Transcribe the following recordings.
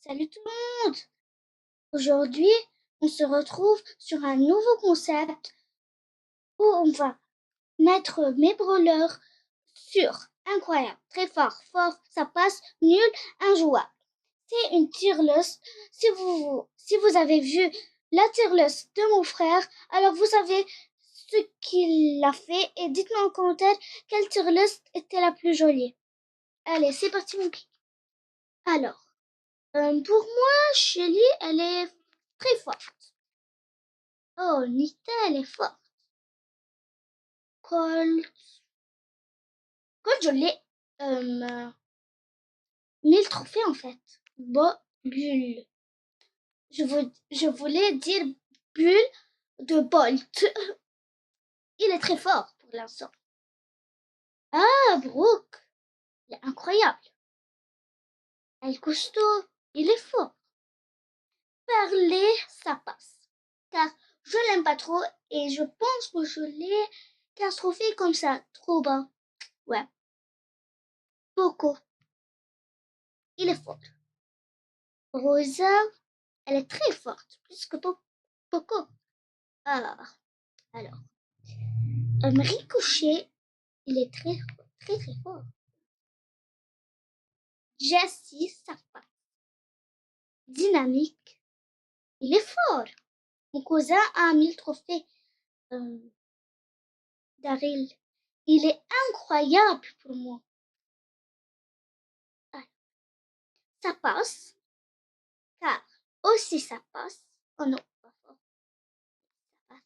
Salut tout le monde! Aujourd'hui, on se retrouve sur un nouveau concept où on va mettre mes brawlers sur incroyable, très fort, fort, ça passe, nul, injouable. C'est une tier list. Si vous avez vu la tier list de mon frère, alors vous savez ce qu'il a fait et dites-moi en commentaire quelle tier list était la plus jolie. Allez, c'est parti mon kiki. Alors, pour moi, Shelly, elle est très forte. Oh, Nita, elle est forte. Colt, je l'ai 1000 trophées en fait. Bull. Je voulais dire Bull de Bolt. Il est très fort pour l'instant. Ah, Brooke, il est incroyable. Elle est costaud, il est fort. Parler, ça passe. Car je l'aime pas trop et je pense que je l'ai 15 trophées comme ça, trop bas. Ouais. Poco, il est fort. Rosa, elle est très forte, plus que Poco. Ah, alors. Ricochet, il est très, très, très fort. Jessie, ça passe. Dynamique, il est fort. Mon cousin a 1000 trophées. Daryl, il est incroyable pour moi. Ah, ça passe. Car aussi ça passe. Oh non, pas fort. Ça passe.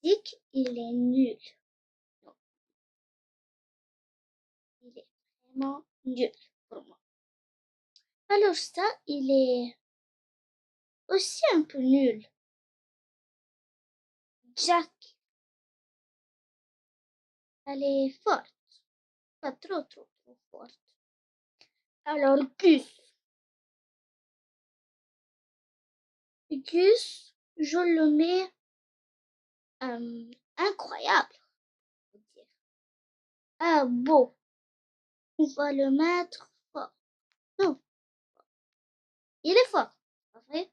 Dick, il est nul. Non. Il est vraiment nul pour moi. Alors ça, il est aussi un peu nul. Jack, elle est forte. Pas trop, trop, trop forte. Alors Gus, je le mets incroyable. Faut dire. Ah bon, on va le mettre fort. Non, il est fort, pas vrai?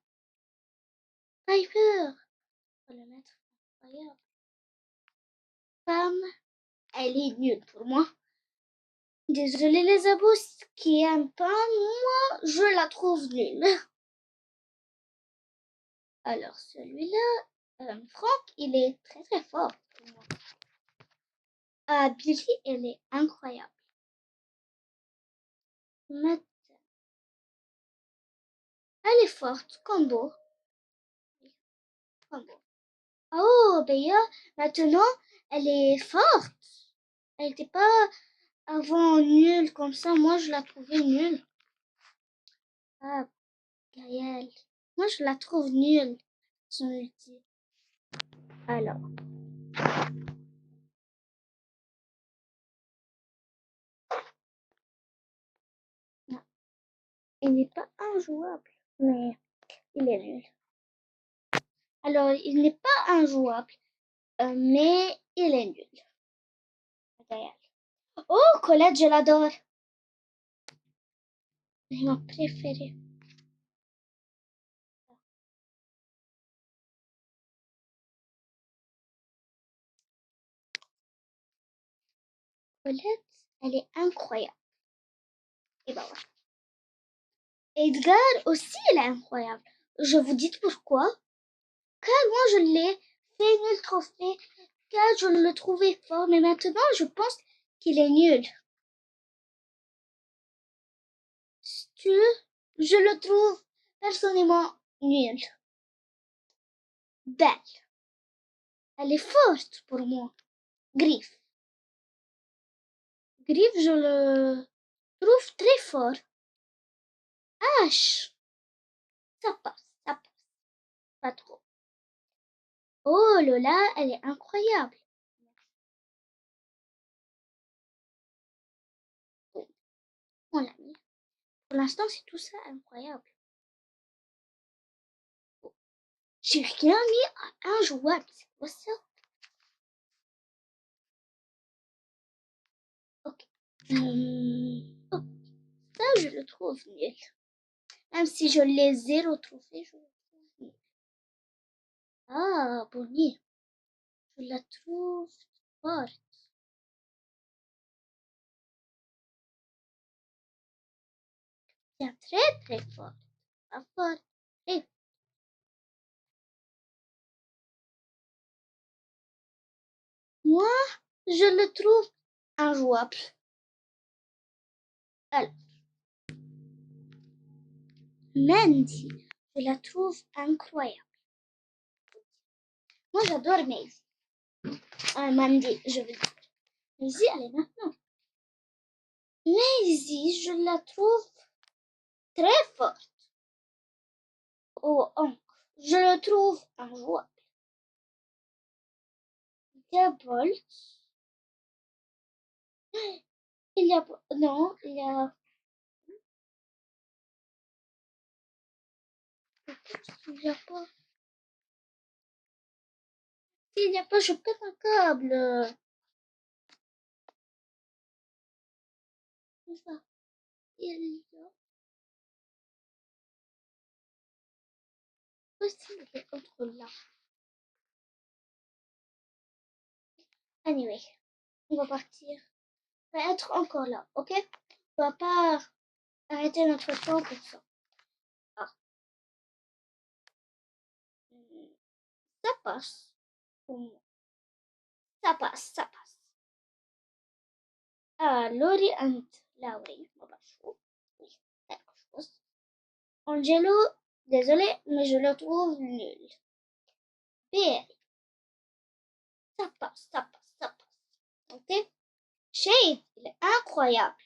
Piper, on va le mettre incroyable. Pam, elle est nulle pour moi. Désolée les abos qui aiment pas, moi je la trouve nulle. Alors celui-là, Franck, il est très très fort pour moi. Ah, Billy, elle est incroyable. Matt, elle est forte, combo. Oh, Béa, maintenant, elle est forte. Elle n'était pas avant nulle comme ça. Moi, je la trouvais nulle. Ah, Gaëlle. Moi, je la trouve nulle, son ulti. Alors. Non. Il n'est pas injouable, mais il est nul. Alors, il n'est pas injouable, mais il est nul. Gaëlle. Oh, Colette, je l'adore. C'est ma préférée. Colette, elle est incroyable. Et ben voilà. Edgar aussi, il est incroyable. Je vous dis pourquoi. Car moi, je l'ai fait nul trophée. Car je le trouvais fort. Mais maintenant, je pense qu'il est nul. Stu, je le trouve personnellement nul. Belle. Elle est forte pour moi. Griff. Griff, je le trouve très fort. Ash. Ça passe, ça passe. Pas trop. Oh, Lola, elle est incroyable. On l'a mis. Pour l'instant, c'est tout ça incroyable. J'ai rien mis à injouable. C'est quoi ça? Ok. Oh, ça, je le trouve nul. Même si je l'ai 0 trophée, je le trouve nul. Ah, Bonnie, je la trouve forte. C'est très très forte. Pas forte. Et moi, je le trouve injouable. Alors, Mandy, je la trouve incroyable. Moi, j'adore Maisie. Mandy, je veux dire. Maisie, elle est maintenant. Maisie, je la trouve très forte. Oh, je le trouve injouable. Bolt. Il y a... Non, il y a... Il n'y a pas... Il n'y a pas, je pète un câble. C'est ça. Il y a... Possible contre là. Anyway, on va partir. On va être encore là, ok? On va pas arrêter notre temps pour ça. Ah. Ça passe. Pour moi. Ça passe, ça passe. Ah, Laurie and Laurie. On va chaud. Oui, quelque chose. Angelo, désolé, mais je le trouve nul. Pierre, ça passe, ça passe, ça passe. Ok? Shade, il est incroyable.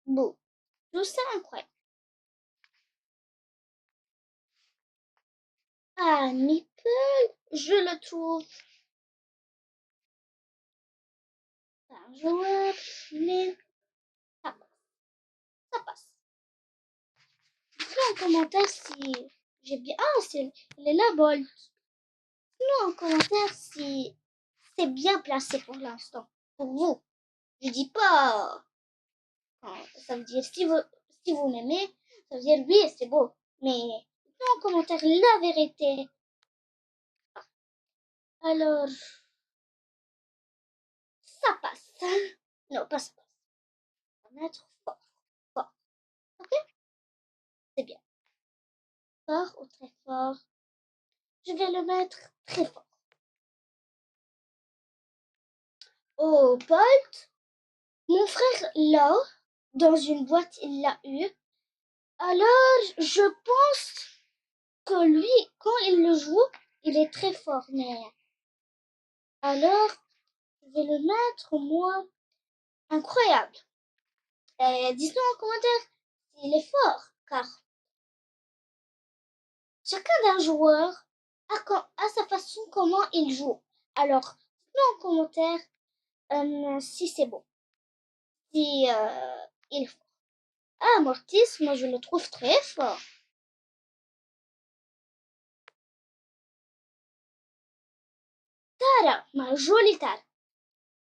Bon, tout ça incroyable. Ah, Nipple, je le trouve injouable, mais ça passe. Ça passe. Dites-moi en commentaire si j'ai bien... Ah, il est là, Bolt. Dites-moi en commentaire si c'est bien placé pour l'instant. Pour vous. Je dis pas... Ça veut dire si vous m'aimez, ça veut dire oui, c'est beau. Mais dites-moi en commentaire la vérité. Alors, ça passe. Non, pas ça passe. On va mettre fort. Fort. Ok? C'est bien. Fort ou très fort. Je vais le mettre très fort. Oh, Bolt. Mon frère l'a dans une boîte, il l'a eu. Alors, je pense que lui, quand il le joue, il est très fort. Mais alors, je vais le mettre, moi, incroyable. Dites-nous en commentaire s'il est fort, car chacun d'un joueur a sa façon comment il joue. Alors, dites-nous en commentaire si c'est bon, si il est fort. Ah, Mortis, moi je le trouve très fort. Tara, ma jolie Tara.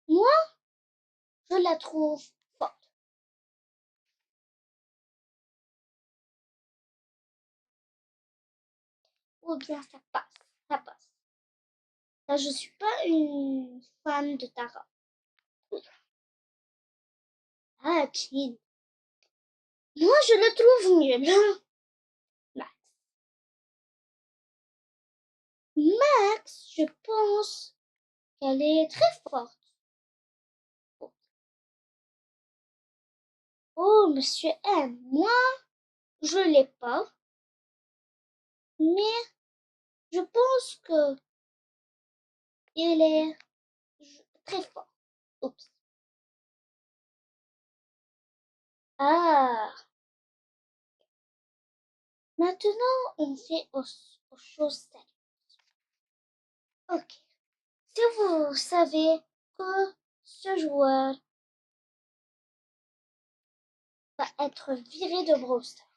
Moi, je la trouve forte. Ou bien ça passe, ça passe. Là, je suis pas une fan de Tara. Ah, Clean. Moi, je le trouve nul. Max. Max, je pense qu'elle est très forte. Oh, Monsieur M. Moi, je l'ai pas. Mais je pense que il est très fort. Oups. Ah. Maintenant, on fait aux choses sérieuses. Ok. Si vous savez que ce joueur va être viré de Brawl Stars,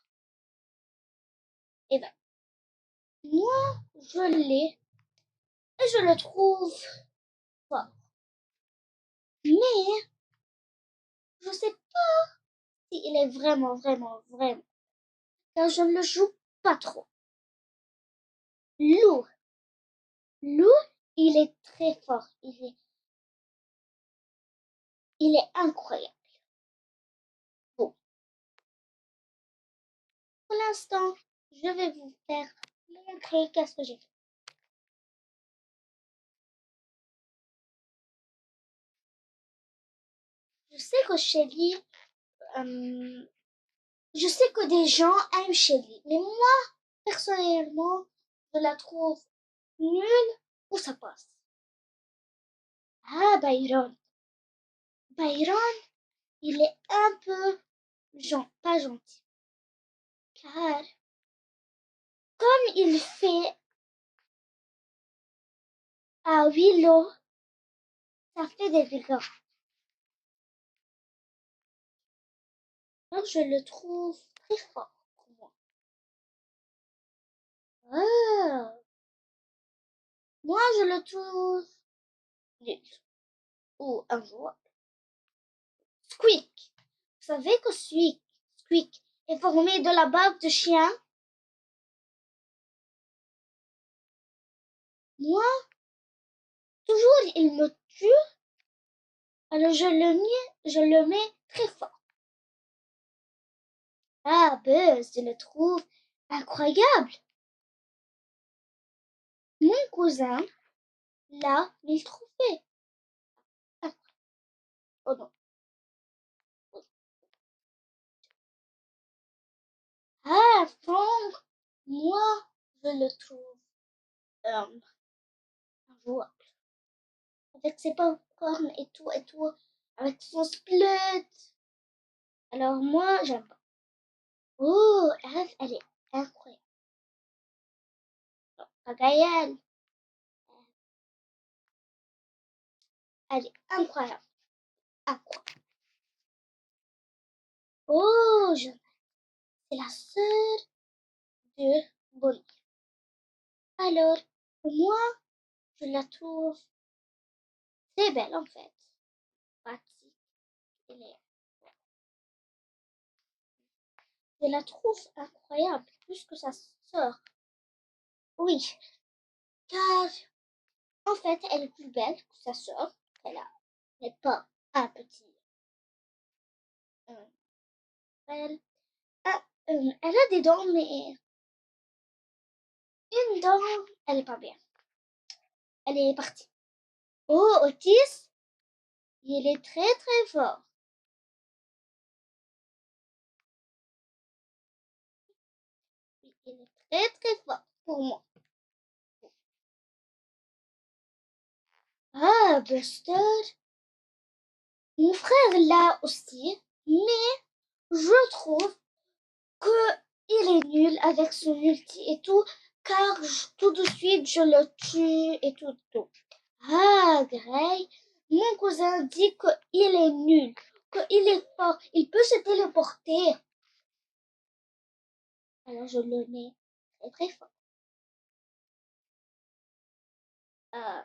eh ben, moi, je l'ai et je le trouve fort. Mais, je sais il est vraiment, car je ne le joue pas trop. Lou. Lou, il est très fort. Il est incroyable. Bon, pour l'instant, je vais vous faire montrer qu'est-ce que j'ai fait. Je sais que Shelly, je sais que des gens aiment Shelly, mais moi, personnellement, je la trouve nulle ou ça passe. Ah, Byron. Byron, il est un peu pas gentil. Car, comme il fait à Willow, ça fait des dégâts. Donc, je le trouve très fort pour moi. Ah, moi, je le trouve nul. Ou injouable. Squeak. Vous savez que Squeak est formé de la bave de chien? Moi, toujours, il me tue. Alors, je le mets très fort. Ah, Buzz, je le trouve incroyable. Mon cousin, là, il trouvait. Ah, oh non. Ah, Franck, moi, je le trouve injouable. Avec ses popcorn et tout, avec son split. Alors moi, j'aime pas. Oh, elle est incroyable. Non, pas Gaëlle. Elle est incroyable. Incroyable. Oh, c'est la sœur de Bonnie. Alors, moi, je la trouve très belle en fait. Pratique. Elle est... Je la trouve incroyable, plus que sa sœur. Oui, car en fait, elle est plus belle que sa sœur. Elle n'est pas un petit. Elle, elle a des dents, mais une dent, elle est pas bien. Elle est partie. Oh, Otis, il est très fort. Il est très fort pour moi. Ah, Buster, mon frère l'a aussi, mais je trouve que il est nul avec son ulti et tout, car tout de suite je le tue et tout. Ah, Gray, mon cousin dit qu'il est nul, qu'il est fort, il peut se téléporter. Alors je le mets très fort. Ah,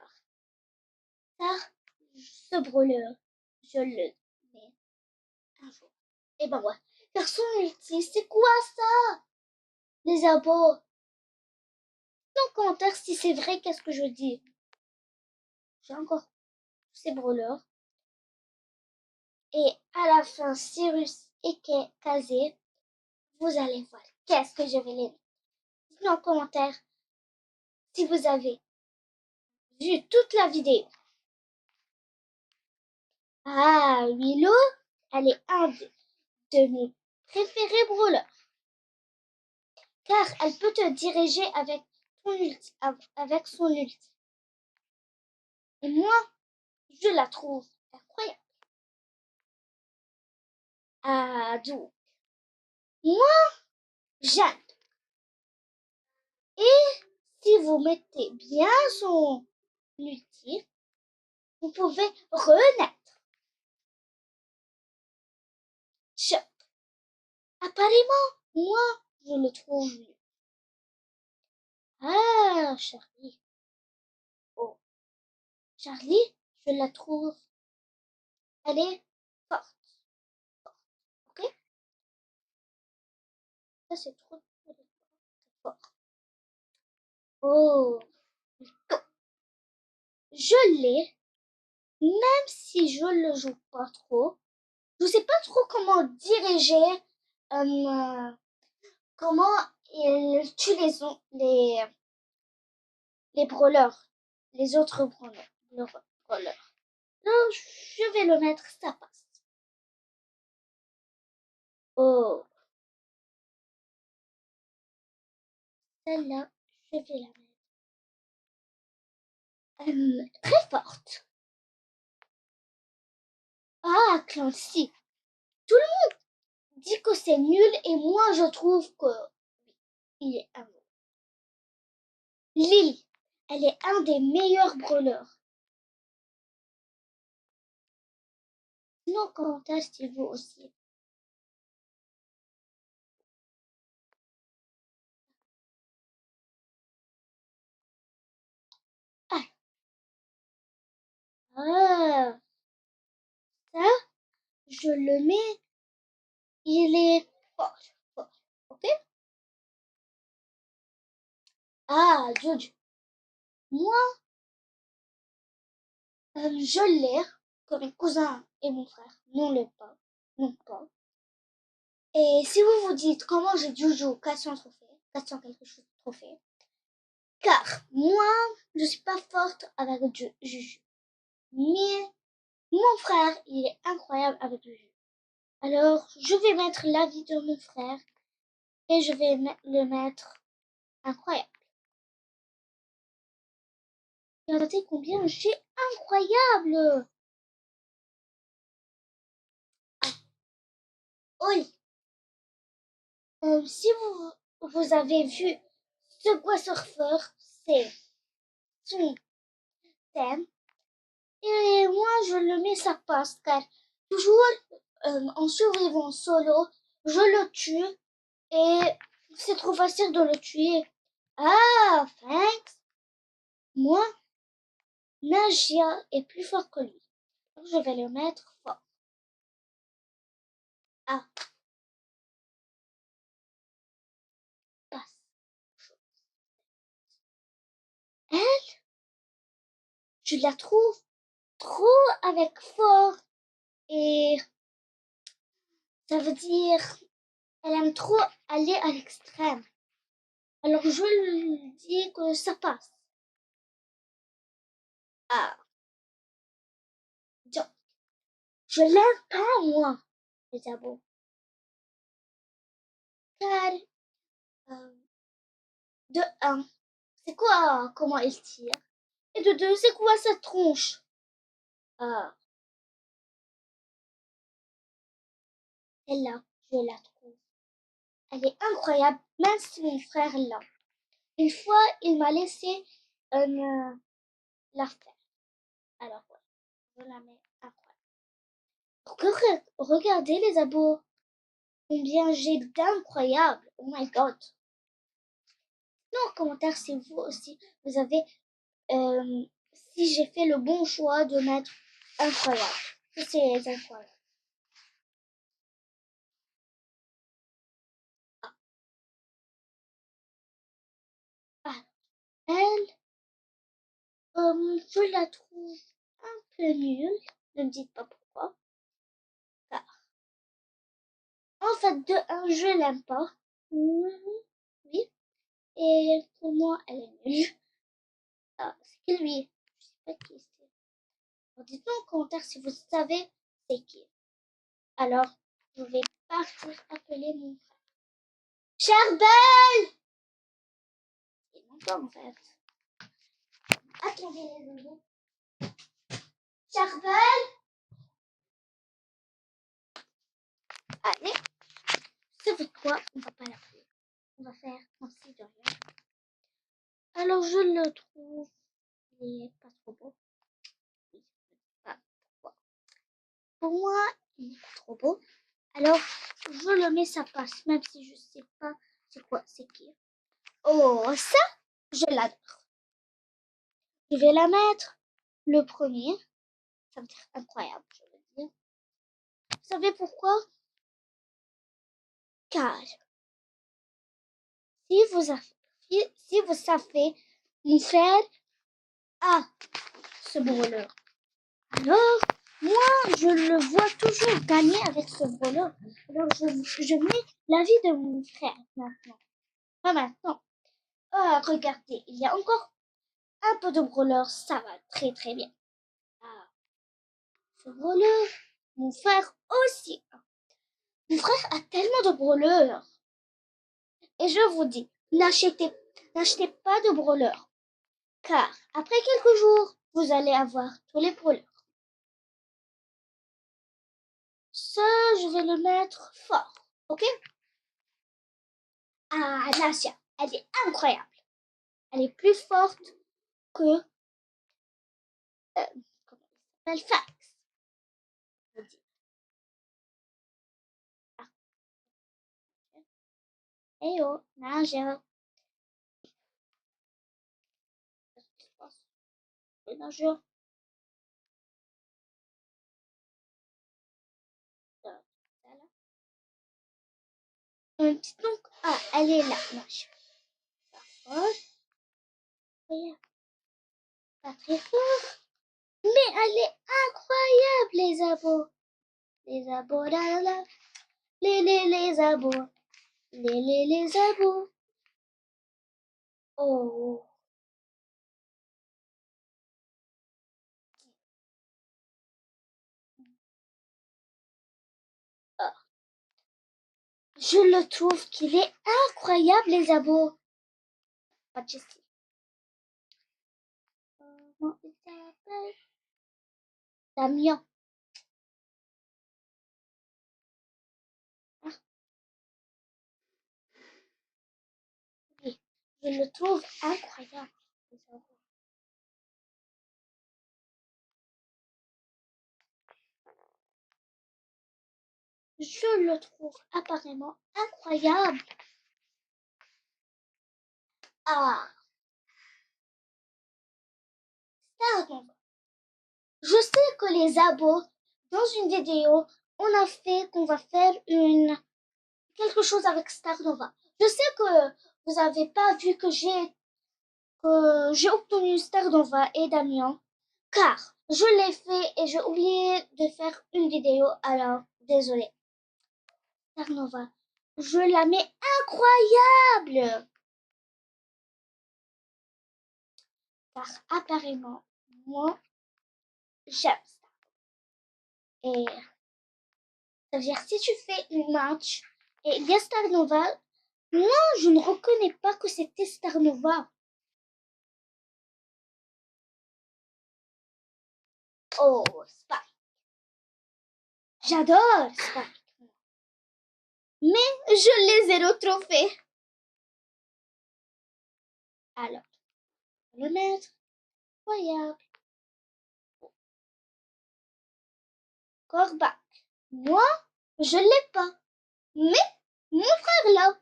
ça, ce brûleur, je le mets un jour. Et ben ouais, car son ulti, c'est quoi ça? Les abos. Dans commentaire si c'est vrai, qu'est-ce que je dis. J'ai encore ces brûleurs. Et à la fin, Cyrus et Kazé, vous allez voir qu'est-ce que je vais les mettre. Dites-moi en commentaire si vous avez vu toute la vidéo. Ah, Willow, elle est un de mes préférés brawlers. Car elle peut te diriger avec son ulti. Et moi, je la trouve incroyable. Ah, donc, moi, j'aime. Et si vous mettez bien son ulti, vous pouvez renaître. Apparemment, moi, je le trouve mieux. Ah, Charlie. Oh, Charlie, je la trouve. Elle est forte. Ok? Ça, c'est trop fort. Oh, je l'ai, même si je le joue pas trop. Je sais pas trop comment diriger, comment il tue les brawlers, les autres brawlers. Alors, je vais le mettre, ça passe. Oh, celle-là, je vais la mettre très forte. Ah, Clancy. Tout le monde dit que c'est nul et moi je trouve que il est un bon. Lily, elle est un des meilleurs brawlers. Sinon, commentaire si vous aussi. Ah, ah, ça, je le mets, il est fort, fort, ok? Ah, Jojo, moi, je l'ai que mes cousins et mon frère non pas. Et si vous vous dites comment j'ai Jojo 400 trophées, 400 quelque chose de trophées, car moi, je suis pas forte avec Juju. Mais mon frère, il est incroyable avec Juju. Alors, je vais mettre l'avis de mon frère et je vais le mettre incroyable. Regardez combien j'ai incroyable. Oui. Si vous avez vu Subway Surfer, c'est son thème. Et moi, je le mets sa passe car toujours en survivant solo, je le tue et c'est trop facile de le tuer. Ah, thanks. Moi, Nagia est plus fort que lui. Donc, je vais le mettre fort. Ah, passe. Elle, je la trouve trop avec fort et ça veut dire elle aime trop aller à l'extrême. Alors je lui dis que ça passe. Ah, donc, je l'aime pas moi, les abos. Car, de un, c'est quoi comment il tire? Et de deux, c'est quoi sa tronche? Ah, celle-là, je la trouve. Elle est incroyable, même si mon frère l'a. Une fois, il m'a laissé la faire. Alors, ouais, je la mets incroyable. Regardez les abos. Combien j'ai d'incroyables. Oh my god. Non, en commentaire si vous aussi, vous avez, si j'ai fait le bon choix de mettre incroyable. C'est incroyable. Ah, elle, je la trouve un peu nulle. Ne me dites pas pourquoi. Car, en fait, de un, je l'aime pas. Oui. Et pour moi, elle est nulle. Ah, c'est qui lui? Je sais pas qui c'est. Alors, dites-moi en commentaire si vous savez c'est qui. Alors, je vais partir appeler mon frère. Charbel! Il m'entend en fait. Attendez les bébés. Charbel! Allez, vous savez quoi? On va pas l'appeler. On va faire comme si de rien. Alors, je le trouve. Il est pas trop beau. Pas pourquoi. Pour moi, il est pas trop beau. Alors, je le mets sa passe, même si je sais pas c'est quoi, c'est qui. Oh, ça, je l'adore. Je vais la mettre le premier. Ça veut dire incroyable, je veux dire. Vous savez pourquoi? Car Si vous, si vous savez, mon frère a ce brûleur. Alors, moi, je le vois toujours gagner avec ce brûleur. Alors, je mets l'avis de mon frère maintenant. Pas maintenant. Ah, regardez, il y a encore un peu de brûleur. Ça va très très bien. Ah, ce brûleur, mon frère aussi. Mon frère a tellement de brûleurs. Et je vous dis, n'achetez pas de brûleurs. Car après quelques jours, vous allez avoir tous les brûleurs. Ça, je vais le mettre fort, ok? Ah, Nasia, elle est incroyable. Elle est plus forte que, comment elle s'appelle, Fax. Je dis. Ah, ok. Hey oh, Nasia. Qu'est-ce qui se passe? Le nageur. Là. Dites donc, ah, elle est là, Nasia. D'accord. Pas très fort. Mais elle est incroyable, les abos. Les abos, là, là, là. Les abos. Les abos. Oh. Ah. Je le trouve qu'il est incroyable, les abos. Pas de souci. Comment il s'appelle? Damien. Ah, oui. Je le trouve incroyable, les abos. Je le trouve apparemment incroyable. Ah, pardon. Je sais que les abos, dans une vidéo, on a fait qu'on va faire quelque chose avec Star Nova. Je sais que vous n'avez pas vu que j'ai obtenu Star Nova et Damien, car je l'ai fait et j'ai oublié de faire une vidéo, alors désolé. Star Nova, je la mets incroyable, car apparemment, moi, j'aime ça. Et ça veut dire si tu fais une match et il y a Star Nova, moi, je ne reconnais pas que c'était Star Nova. Oh, Spike. J'adore Spike. Mais je les ai retrouvés. Alors, on va le mettre. Incroyable. Corbac. Moi, je l'ai pas. Mais mon frère l'a.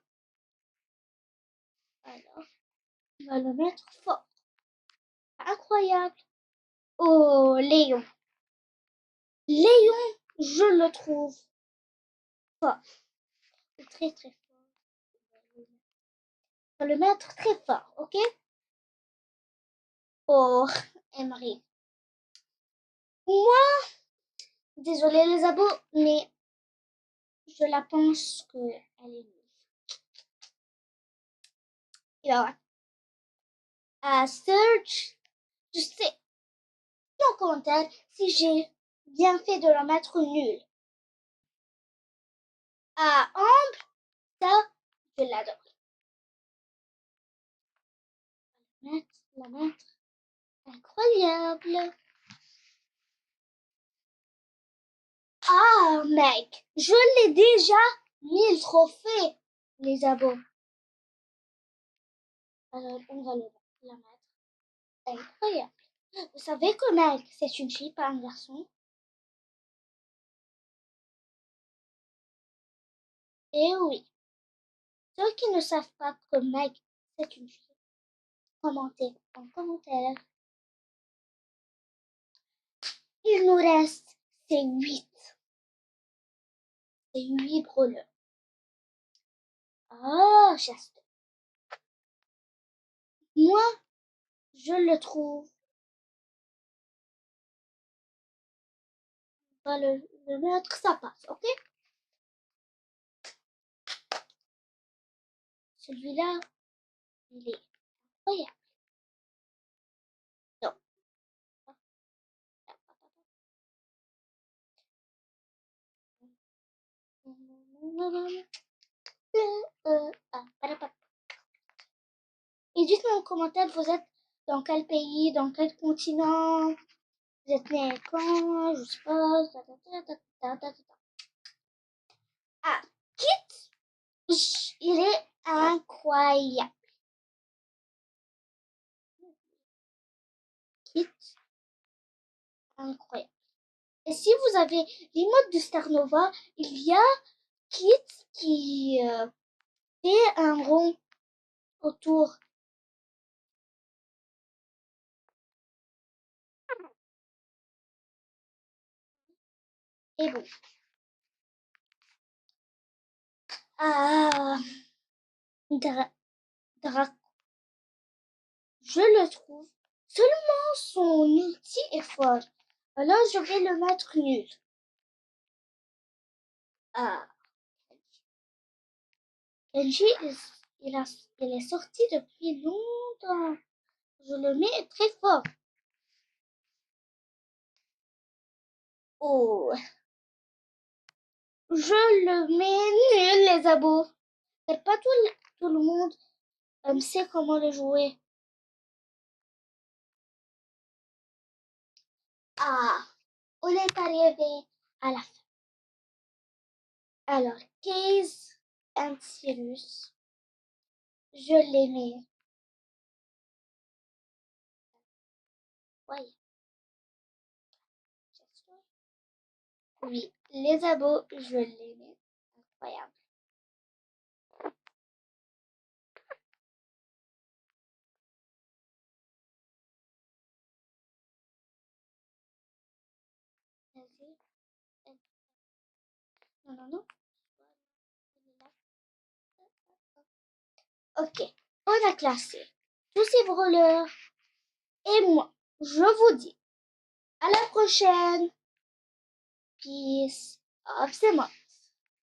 Alors, on va le mettre fort. Incroyable. Oh, Léon. Léon, je le trouve fort. Très, très fort. On va le mettre très fort, ok? Oh, Emery. Moi, désolé les abos, mais je la pense qu'elle est nulle. Et ben voilà. À Search, je sais en commentaire si j'ai bien fait de la mettre nulle. À Ambre, ça, je l'adore. La mettre. Incroyable. Ah, mec, je l'ai déjà mis le trophée, les abos. Alors, on va la mettre. Incroyable. Vous savez que Meg, c'est une fille, pas un garçon? Eh oui. Ceux qui ne savent pas que Meg, c'est une fille, commentez en commentaire. Il nous reste ces 8. Ces 8 brûleurs. Ah, j'espère. Moi, je le trouve. On va le mettre, ça passe, ok? Celui-là, il est incroyable. Non. Et dites-moi en commentaire, vous êtes dans quel pays, dans quel continent, vous êtes né quand, je sais pas. Ah, il est incroyable. Kit, incroyable. Et si vous avez l'emote de Star Nova, il y a Kit qui fait un rond autour. Et bon. Ah, Draco, je le trouve. Seulement son ulti est fort. Alors je vais le mettre nul. Ah, Kenji, il est sorti depuis longtemps. Je le mets très fort. Oh, je le mets nul, les abos. C'est pas tout le monde sait comment le jouer. Ah, on est arrivé à la fin. Alors, Case and Cyrus, je les mets. Ouais. Oui, les abos, je les mets. Incroyable. Vas-y. Non, non, non. Ok, on a classé tous ces brûleurs. Et moi, je vous dis à la prochaine. Peace. Hop, c'est moi.